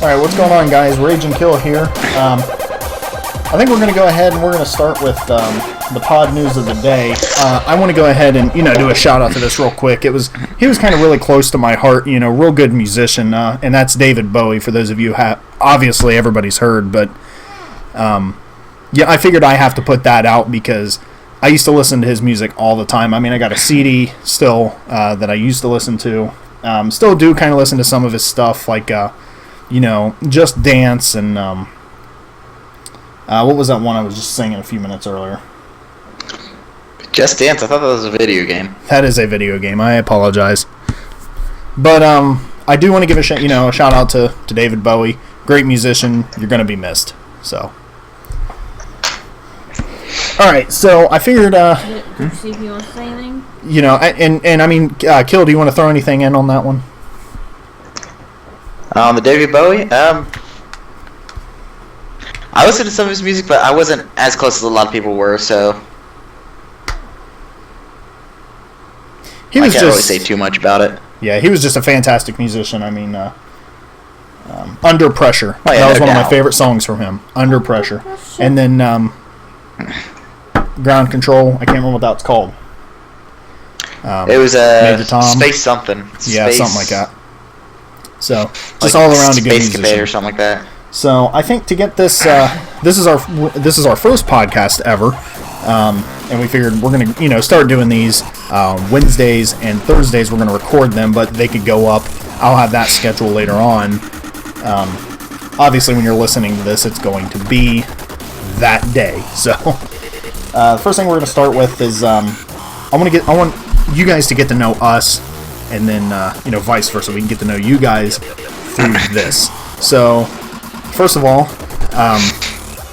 Alright, what's going on, guys? Rage and Kill here. I think we're going to go ahead and we're going to start with the pod news of the day. I want to go ahead and, do a shout out to this real quick. He was kind of really close to my heart, real good musician, and that's David Bowie, for those of you who obviously everybody's heard, but I figured I have to put that out because I used to listen to his music all the time. I mean, I got a CD still that I used to listen to. Still do kind of listen to some of his stuff, like, Just Dance, and what was that one I was just singing a few minutes earlier? Just Dance? I thought that was a video game. That is a video game. I apologize. But I do want to give a shout out to David Bowie. Great musician. You're going to be missed. So. Alright, so I figured... see if you want to say anything? Kill, do you want to throw anything in on that one? On the David Bowie? I listened to some of his music, but I wasn't as close as a lot of people were, so... I can't really say too much about it. Yeah, he was just a fantastic musician. I mean, Under Pressure. Oh, yeah, that was no one doubt. of my favorite songs from him. Under Pressure. And then Ground Control. I can't remember what that's called. It was Major Tom. Space something. Yeah, Space, something like that. So, just like all around a good Space musician. or something like that. So, I think to get this, this is our first podcast ever. And we figured we're going to, start doing these Wednesdays and Thursdays. We're going to record them, but they could go up. I'll have that schedule later on. Obviously, when you're listening to this, it's going to be that day. So, the first thing we're going to start with is I want you guys to get to know us, and then vice versa. We can get to know you guys through this. So, first of all,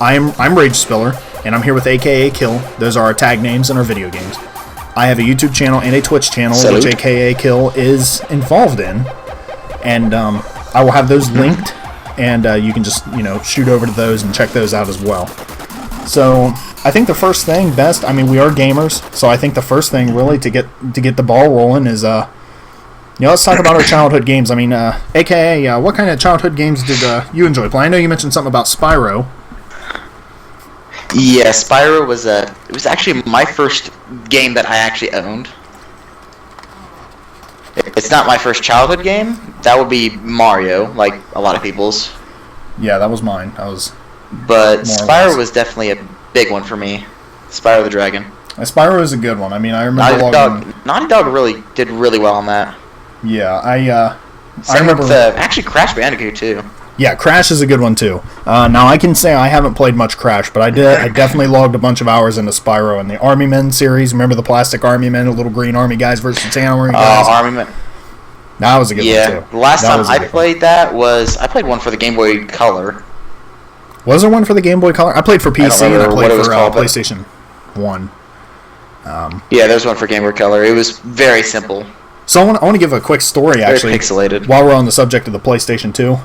I'm Rage Spiller. And I'm here with AKA Kill. Those are our tag names in our video games. I have a YouTube channel and a Twitch channel, Salute. which AKA Kill is involved in. And I will have those linked, and you can just, shoot over to those and check those out as well. So, I think the first thing, we are gamers, so I think the first thing really to get the ball rolling is, let's talk about our childhood games. I mean, AKA, what kind of childhood games did you enjoy playing? I know you mentioned something about Spyro. Yeah, Spyro was actually my first game that I actually owned. It's not my first childhood game. That would be Mario, like a lot of people's. Yeah, that was mine. But Spyro was definitely a big one for me. Spyro the Dragon. Spyro is a good one. I mean, I remember Naughty Dog really did really well on that. Yeah, I Same remember. With, actually, Crash Bandicoot too. Yeah, Crash is a good one too. Now I can say I haven't played much Crash, but I definitely logged a bunch of hours into Spyro and the Army Men series. Remember the plastic Army Men, the little green Army guys versus the Army guys? Army Men. That was a good one too. The last time I played that was I played one for the Game Boy Color. Was there one for the Game Boy Color? I played for PC and I played for called, PlayStation 1. Yeah, there's one for Game Boy Color. It was very simple. So I want to give a quick story actually. Very pixelated. While we're on the subject of the PlayStation 2.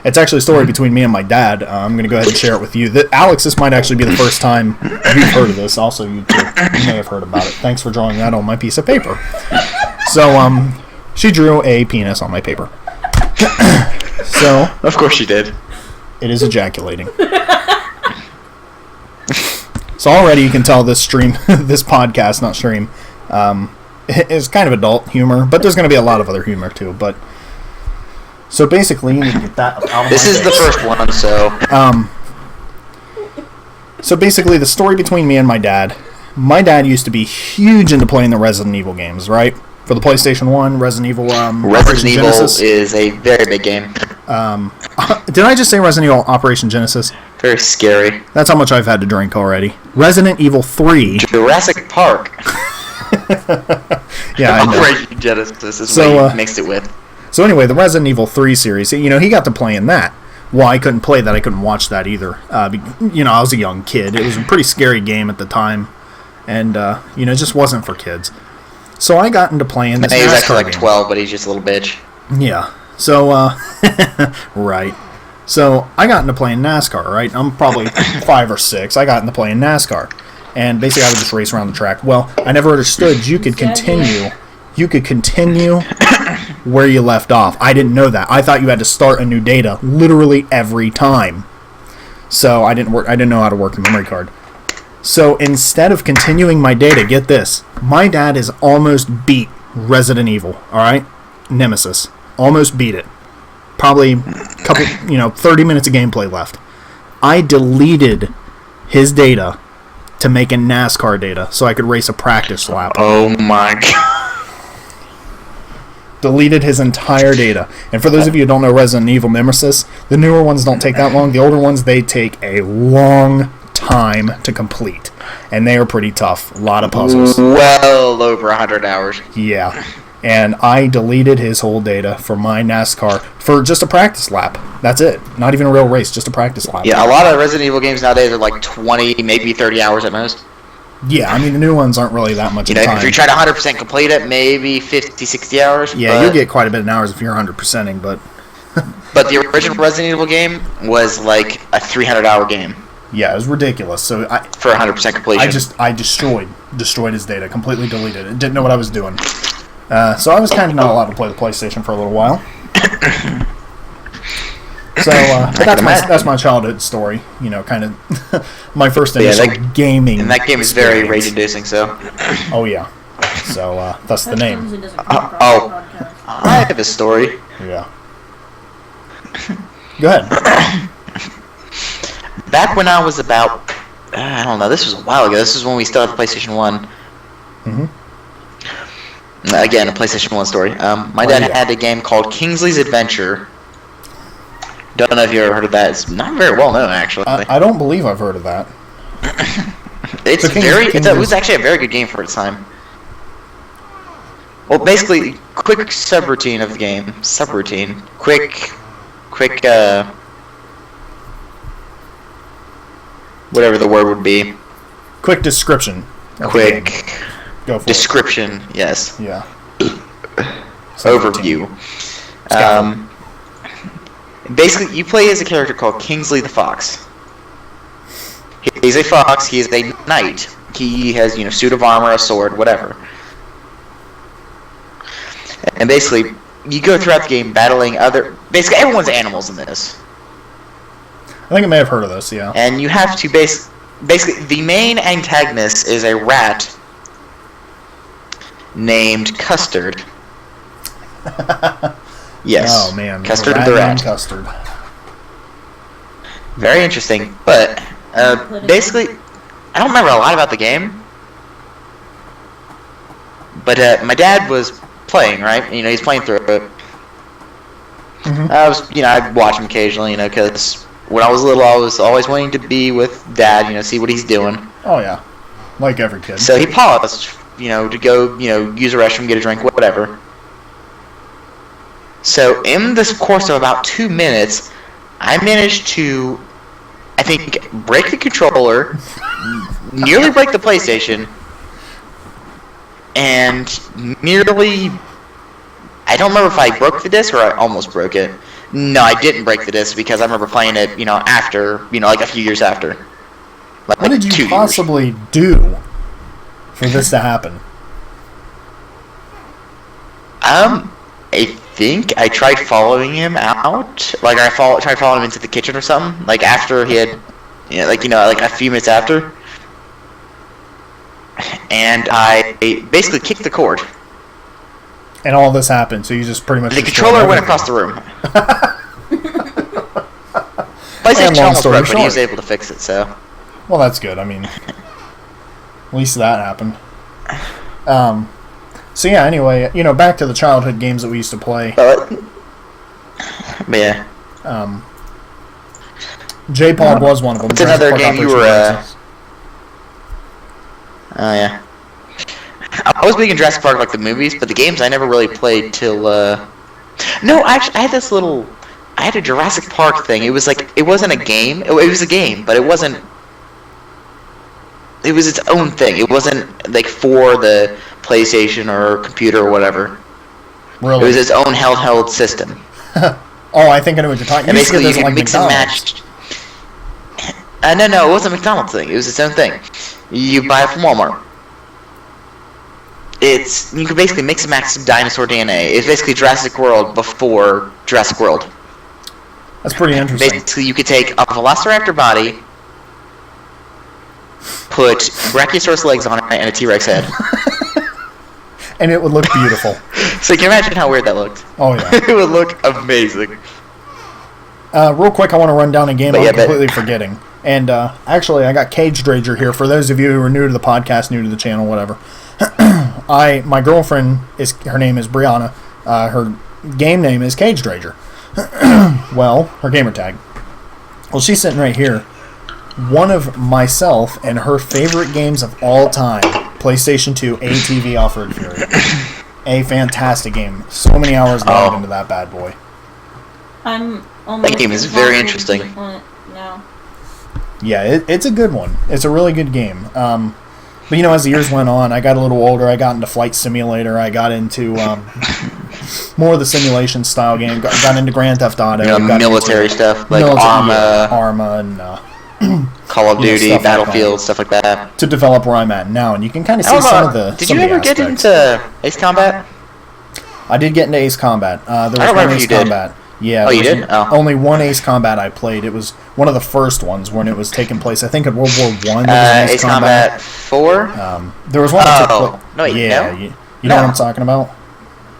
It's actually a story between me and my dad. I'm going to go ahead and share it with you. Alex, this might actually be the first time you've heard of this. Also, you too. You may have heard about it. Thanks for drawing that on my piece of paper. So, she drew a penis on my paper. So, of course she did. It is ejaculating. So already you can tell this podcast, not stream, is kind of adult humor, but there's going to be a lot of other humor too. But so basically, you need to get that out of my This is face. the first one, so. So basically, the story between me and my dad. My dad used to be huge into playing the Resident Evil games, right? For the PlayStation 1, Resident Evil. Resident Evil Genesis. is a very big game. Did I just say Resident Evil Operation Genesis? Very scary. That's how much I've had to drink already. Resident Evil 3. Jurassic Park. Yeah, I know. Operation Genesis is what he mixed it with. So anyway, the Resident Evil 3 series, he got to play in that. Well, I couldn't play that. I couldn't watch that either. I was a young kid. It was a pretty scary game at the time. And, it just wasn't for kids. So I got into playing this. He was actually like game. 12, but he's just a little bitch. Yeah. So, right. So I got into playing NASCAR, right? I'm probably 5 or 6. I got into playing NASCAR. And basically I would just race around the track. Well, I never understood you could continue where you left off. I didn't know that. I thought you had to start a new data literally every time. So I didn't know how to work the memory card. So instead of continuing my data, get this. My dad is almost beat Resident Evil, alright? Nemesis. Almost beat it. Probably a couple, 30 minutes of gameplay left. I deleted his data to make a NASCAR data so I could race a practice lap. Oh my god. Deleted his entire data. And for those of you who don't know Resident Evil Nemesis, the newer ones don't take that long. The older ones, they take a long time to complete. And they are pretty tough. A lot of puzzles. Well over 100 hours. Yeah. And I deleted his whole data for my NASCAR for just a practice lap. That's it. Not even a real race, just a practice lap. Yeah, a lot of Resident Evil games nowadays are like 20, maybe 30 hours at most. Yeah, I mean, the new ones aren't really that much time. If you try to 100% complete it, maybe 50, 60 hours. Yeah, you'll get quite a bit of hours if you're 100%ing, but... But the original Resident Evil game was like a 300-hour game. Yeah, it was ridiculous. So for 100% completion. I destroyed his data, completely deleted it. Didn't know what I was doing. So I was kind of not allowed to play the PlayStation for a little while. So that's my childhood story. Kind of my first initial gaming. And that game is very rage-inducing. So. Oh yeah. So that's the name. I have a story. Yeah. Go ahead. Back when I was about, I don't know, this was a while ago. This is when we still had the PlayStation 1. Mm-hmm. Again, a PlayStation 1 story. My dad had a game called Kingsley's Adventure. Don't know if you ever heard of that. It's not very well known, actually. I don't believe I've heard of that. It was actually a very good game for its time. Well, basically, quick subroutine of the game. Subroutine. Quick, whatever the word would be. Quick description. Quick Go for description, yes. Yeah. Overview. Basically, you play as a character called Kingsley the Fox. He's a fox. He is a knight. He has, suit of armor, a sword, whatever. And basically, you go throughout the game battling basically, everyone's animals in this. I think I may have heard of this, yeah. And you have to basically, the main antagonist is a rat named Custard. Yes. Oh man, Custard the rat. Custard. Very interesting, but basically, I don't remember a lot about the game. But my dad was playing, right? He's playing through it. Mm-hmm. I'd watch him occasionally, because when I was little, I was always wanting to be with Dad, see what he's doing. Oh yeah, like every kid. So he paused, to go, use a restroom, get a drink, whatever. So in this course of about 2 minutes, I managed to, I think, break the controller, nearly break the PlayStation, and nearly, I don't remember if I broke the disc or I almost broke it. No, I didn't break the disc because I remember playing it, after, like a few years after. What did you possibly do for this to happen? I think I tried following him out. Like, tried following him into the kitchen or something. Like, after he had, like a few minutes after. And I basically kicked the cord. And all this happened, so you just pretty much... The controller went across the room. PlayStation almost broke, but he was able to fix it, so... Well, that's good. I mean, at least that happened. So yeah, anyway, back to the childhood games that we used to play. Yeah. J-Pog was one of them. What's another game you were... Oh, yeah. I was big in Jurassic Park, like the movies, but the games I never really played till, No, actually, I had a Jurassic Park thing. It was like, it wasn't a game. It was a game, but it wasn't... It was its own thing. It wasn't, like, for the PlayStation or computer or whatever. Really? It was its own handheld system. Oh, I think I know what you're talking about. And basically, you can mix and match... No, it wasn't a McDonald's thing. It was its own thing. You buy it from Walmart. it's you can basically mix and match some dinosaur DNA. It's basically Jurassic World before Jurassic World. That's pretty interesting. Basically, you could take a Velociraptor body, put Brachiosaurus legs on it, and a T-Rex head. And it would look beautiful. So you can imagine how weird that looked. Oh, yeah. It would look amazing. Real quick, I want to run down a game I'm completely forgetting. And actually, I got Cage Drager here. For those of you who are new to the podcast, new to the channel, whatever. My girlfriend, her name is Brianna. Her game name is Cage Drager. Well, her gamer tag. Well, she's sitting right here. One of myself and her favorite games of all time, PlayStation 2 ATV Off-Road Fury. A fantastic game. So many hours logged into that bad boy. I'm almost. That game is very interesting. No. Yeah, it's a good one. It's a really good game. But you know, as the years went on, I got a little older. I got into Flight Simulator. I got into more of the simulation style game. Got into Grand Theft Auto. You know, military stuff like Arma, and Call of Duty, Battlefield, stuff like that. To develop where I'm at now, and you can kind of see some of the. Did you ever get into Ace Combat? I did get into Ace Combat. There was one Ace Combat. Yeah. Oh, you did? Only one Ace Combat I played. It was one of the first ones when it was taking place. I think in World War One. Ace Combat 4. There was one. No, yeah. You know what I'm talking about?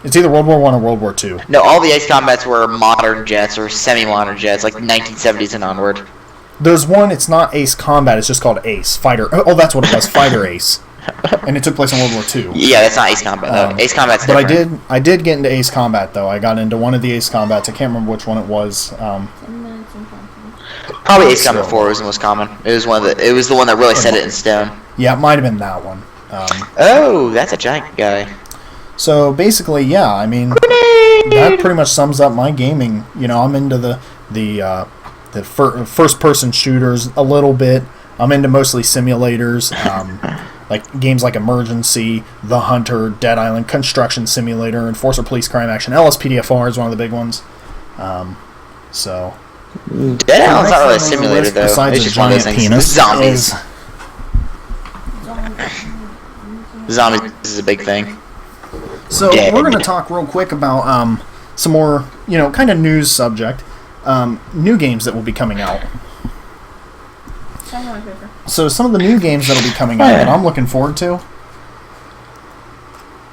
It's either World War One or World War Two. No, all the Ace Combats were modern jets or semi-modern jets, like 1970s and onward. There's one. It's not Ace Combat. It's just called Ace Fighter. Oh, that's what it was. Fighter Ace. And it took place in World War II. Yeah, that's not Ace Combat. Ace Combat's different. But I did get into Ace Combat though. I got into one of the Ace Combats. I can't remember which one it was. Probably Ace Combat 4 was the most common. It was It was the one that really set it in stone. Yeah, it might have been that one. Oh, that's a giant guy. So basically, yeah. I mean, that pretty much sums up my gaming. You know, I'm into the first-person shooters a little bit. I'm into mostly simulators. Like games like Emergency, The Hunter, Dead Island, Construction Simulator, Enforcer Police Crime Action, LSPDFR is one of the big ones. So Dead Island's not really a simulator though. Besides it's a just one of those giant things. penis. Zombies is a big thing. So we're going to talk real quick about some more, kind of news subject. New games that will be coming out. So some of the new games that will be coming out that I'm looking forward to.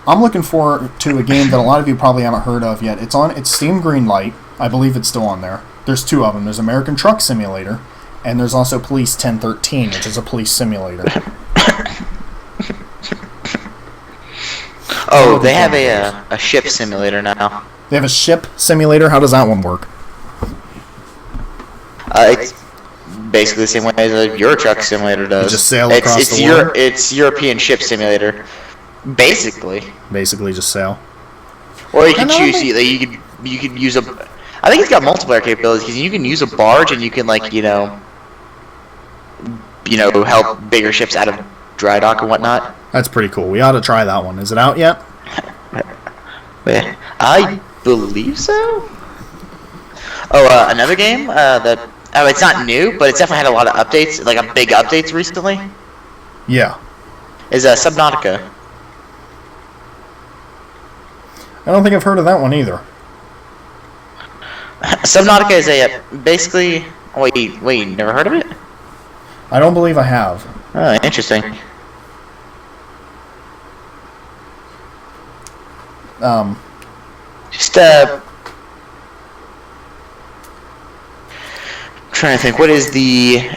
I'm looking forward to a game that a lot of you probably haven't heard of yet. It's Steam Greenlight. I believe it's still on there. There's two of them. There's American Truck Simulator, and there's also Police 1013, which is a police simulator. Oh, they have a ship simulator now. They have a ship simulator? How does that one work? It's basically the same way as a Euro Truck Simulator does. You just sail across the water? It's European Ship Simulator. Basically. Basically just sail. Or you can choose, you could use a... I think it's got multiplayer capabilities, because you can use a barge and you can, like, help bigger ships out of dry dock and whatnot. That's pretty cool. We ought to try that one. Is it out yet? I believe so. Oh, another game it's not new, but it's definitely had a lot of updates, like a big updates recently. Yeah. Is Subnautica. I don't think I've heard of that one either. Subnautica is basically... Wait, you never heard of it? I don't believe I have. Oh, interesting. Just trying to think, what is the...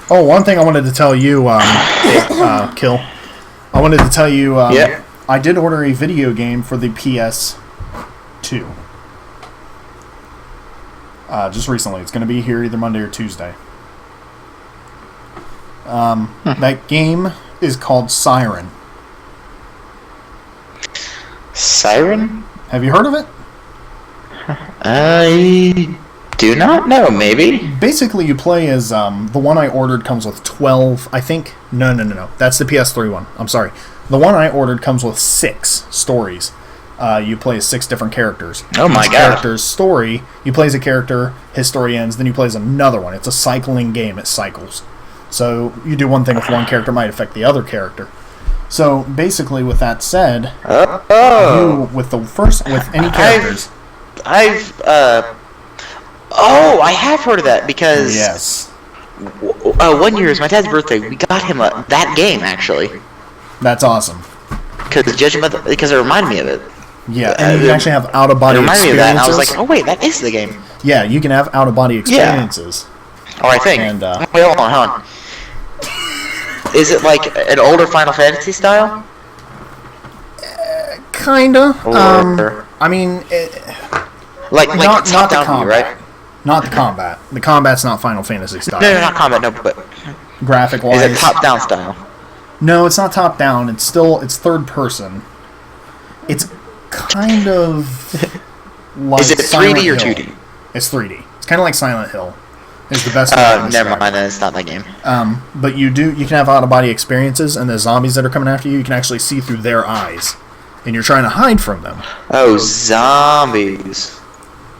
Oh, one thing I wanted to tell you, Kill. I wanted to tell you, yeah. I did order a video game for the PS2. Just recently. It's going to be here either Monday or Tuesday. That game is called Siren. Siren? Have you heard of it? I do not know, maybe. Basically, you play as, the one I ordered comes with 12, I think. No. That's the PS3 one. I'm sorry. The one I ordered comes with 6 stories. you play as 6 different characters. Oh my Each God. character's story, you play as a character, his story ends, then you play as another one. It's a cycling game. It cycles. So you do one thing with one character might affect the other character. So basically, with that said, you with any characters. I have heard of that because Yes, 1 year is my dad's birthday. We got him that game actually that's awesome. because it reminded me of it. Yeah, and you can actually have out of It body reminded me of that, and I was experiences. like, oh wait, that is the game. Yeah, you can have out of body experiences. Oh, I think. And, wait, hold on. Is it like an older Final Fantasy style? Kinda. Or I mean, like not the top down view, combat. right? Not the combat. The combat's not Final Fantasy style. No, not combat. No, but Graphic wise, is it top down style? No, it's not top down. It's third person. It's kind of like Is it Silent 3D or Hill. 2D? It's 3D. It's kind of like Silent Hill. Is the best way to Never describe mind. it. Then it's not that game. But you can have out of body experiences, and the zombies that are coming after you, you can actually see through their eyes, and you're trying to hide from them. Oh, zombies.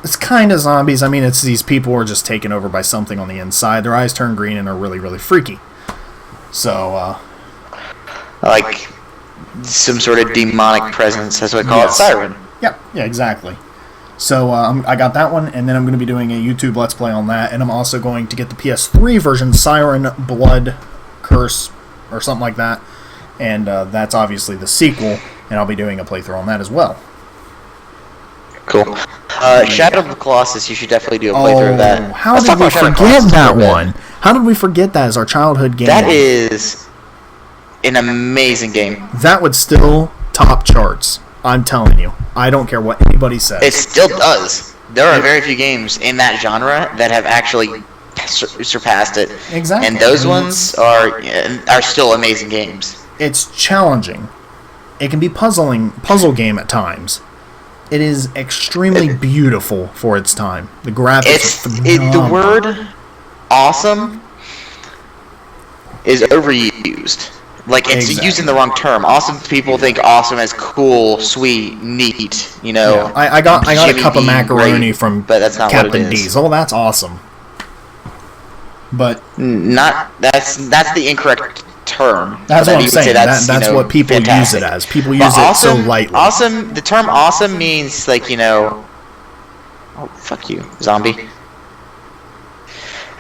It's kind of zombies. I mean, it's these people who are just taken over by something on the inside. Their eyes turn green and are really, really freaky. So, Like some sort of demonic presence. That's what I call Yes. it. Siren. yeah, exactly. So, I got that one, and then I'm going to be doing a YouTube Let's Play on that, and I'm also going to get the PS3 version, Siren Blood Curse, or something like that, and that's obviously the sequel, and I'll be doing a playthrough on that as well. Cool. Shadow of the Colossus. You should definitely do a playthrough of that. How Let's did talk we about Shadow of the forget Colossus that for a bit. one? How did we forget that as our childhood game? That is an amazing game. That would still top charts. I'm telling you. I don't care what anybody says. It still does. There are very few games in that genre that have actually surpassed it. Exactly. And those ones are still amazing games. It's challenging. It can be puzzle game at times. It is extremely beautiful for its time. The graphics are phenomenal. The word awesome is overused. Like, it's Exactly. using the wrong term. Awesome people think awesome as cool, sweet, neat, you know. Yeah, I got a Jimmy cup of Dean, macaroni great, from but that's not what Captain it is. D's. Oh, that's awesome. But That's the incorrect term. that's But what I'm you would say saying. That's you know, what people fantastic. use it as. People But use it so awesome, lightly. Awesome. The term awesome means like, you know. Oh, fuck you, zombie.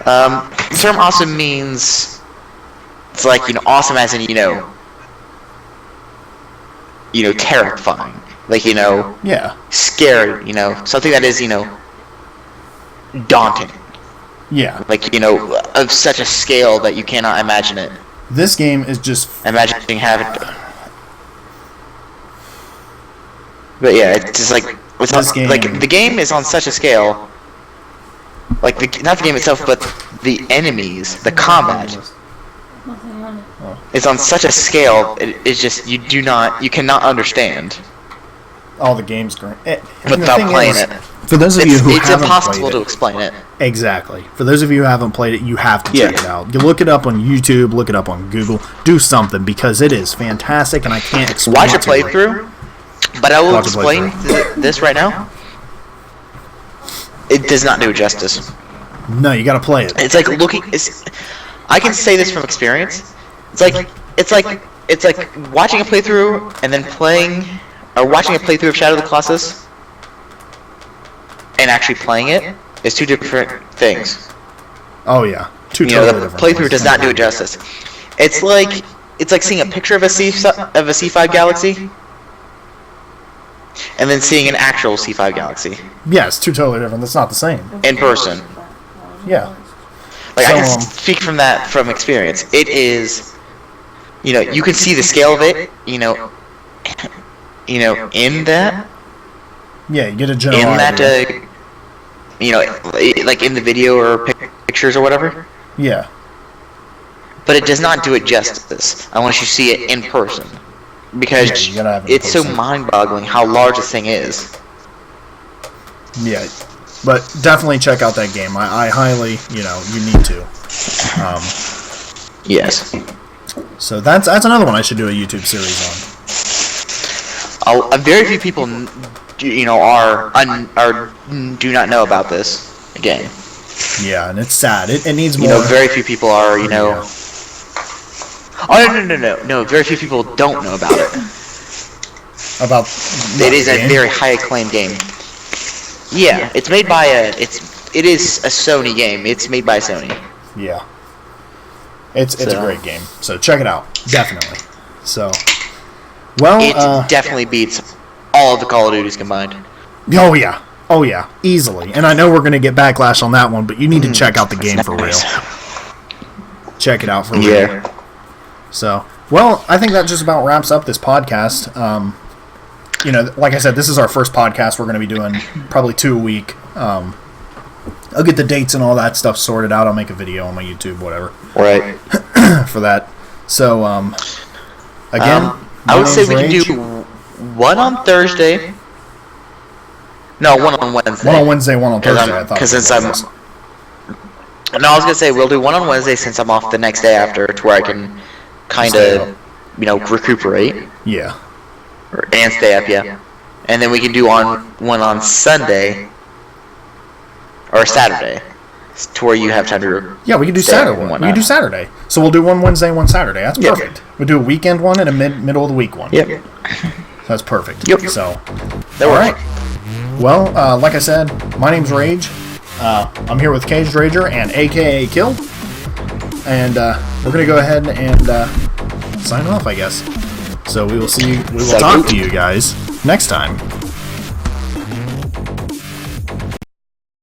The term awesome means it's like, you know, awesome as in, you know, terrifying. Like, you know, Yeah. scary. You know, something that is, you know, daunting. Yeah. Like, you know, of such a scale that you cannot imagine it. This game is just Imagining having. But yeah, it's just like like the game is on such a scale. Like not the game itself, but the enemies, the combat Nothing on it. is on such a scale. It's just you cannot understand all the games great. without playing it. For those of you who It's haven't impossible played to it, explain it. exactly. For those of you who haven't played it, you have to check Yeah. it out. You look it up on YouTube, look it up on Google, do something because it is fantastic, and I can't explain. Watch a it to you. playthrough, but I will Watch a explain this right now. It does not do it justice. No, you got to play it. It's like looking. I can say this from experience. It's like watching a playthrough and then playing, or watching a playthrough of Shadow of the Colossus and actually playing it is two different things. Oh yeah, two You know, totally the different. playthrough things. does not do it justice. It's like seeing a picture of a C5 galaxy and then seeing an actual C5 galaxy Yeah, it's two totally different. That's not the same. in person. Yeah. Like, I So, can speak from experience. It is, you know, you can see the scale of it, you know, in that, Yeah, you get a general in that, idea. you know, like in the video or pictures or whatever. Yeah. But it does not do it justice unless you see it in person, because Yeah, you gotta have it in it's so person. mind-boggling how large this thing is. Yeah. But definitely check out that game. I highly, you need to. Yes. So that's another one I should do a YouTube series very few people, do not know about this game. Yeah, and it's sad. It needs more. Very few people are, Yeah. Oh no! Very few people don't know about it. About It is a game? very high acclaimed game. Yeah, it's made by it is a Sony game. It's made by Sony. Yeah. It's a great game. So check it out. Definitely. So, well, It definitely beats all of the Call of Duties combined. Oh yeah. Oh yeah, easily. And I know we're going to get backlash on that one, but you need to check out the game for real. Check it out for real. Yeah. So, well, I think that just about wraps up this podcast. Like I said, this is our first podcast. We're going to be doing probably 2 a week. I'll get the dates and all that stuff sorted out. I'll make a video on my YouTube, whatever, Right. for that. So, again, I would say we Rage. can do one on Thursday. No, one on Wednesday. One on Wednesday, one on Thursday. I thought. Because since I was gonna say we'll do one on Wednesday since I'm off the next day after, to where I can kind of, recuperate Yeah. and stay up. Yeah, and then we can do one on Sunday or Saturday, to where you have time to. Yeah, we can do stay up Saturday. and We whatnot. can do Saturday. So we'll do one Wednesday, one Saturday. That's Yep. perfect. We'll do a weekend one and a middle of the week one. Yep. That's perfect. Yep. So, That all works. right. Well, like I said, my name's Rage. I'm here with Caged Rager and AKA Kill. And we're going to go ahead and sign off, I guess. So we will talk to you guys next time.